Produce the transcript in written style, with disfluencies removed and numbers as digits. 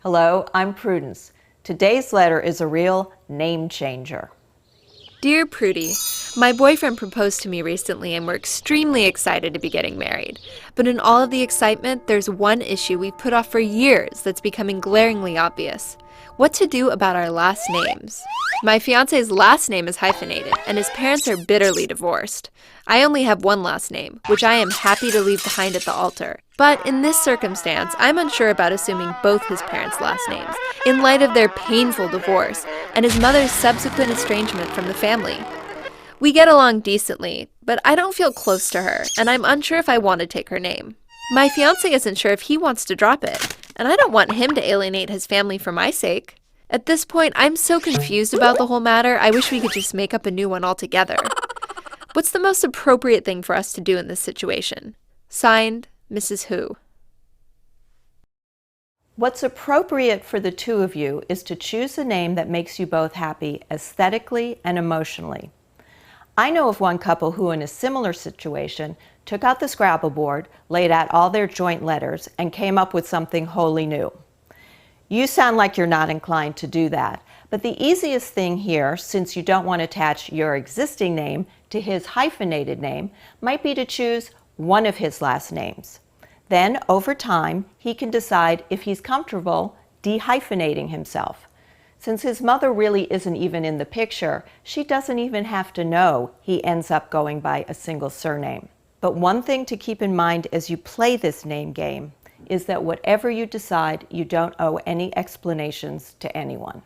Hello, I'm Prudence. Today's letter is a real name changer. Dear Prudy, my boyfriend proposed to me recently and we're extremely excited to be getting married. But in all of the excitement, there's one issue we've put off for years that's becoming glaringly obvious. What to do about our last names. My fiance's last name is hyphenated, and his parents are bitterly divorced. I only have one last name, which I am happy to leave behind at the altar. But in this circumstance, I'm unsure about assuming both his parents' last names, in light of their painful divorce and his mother's subsequent estrangement from the family. We get along decently, but I don't feel close to her, and I'm unsure if I want to take her name. My fiance isn't sure if he wants to drop it, and I don't want him to alienate his family for my sake. At this point, I'm so confused about the whole matter, I wish we could just make up a new one altogether. What's the most appropriate thing for us to do in this situation? Signed, Mrs. Who. What's appropriate for the two of you is to choose a name that makes you both happy aesthetically and emotionally. I know of one couple who, in a similar situation, took out the Scrabble board, laid out all their joint letters, and came up with something wholly new. You sound like you're not inclined to do that, but the easiest thing here, since you don't want to attach your existing name to his hyphenated name, might be to choose one of his last names. Then, over time, he can decide if he's comfortable dehyphenating himself. Since his mother really isn't even in the picture, she doesn't even have to know he ends up going by a single surname. But one thing to keep in mind as you play this name game is that whatever you decide, you don't owe any explanations to anyone.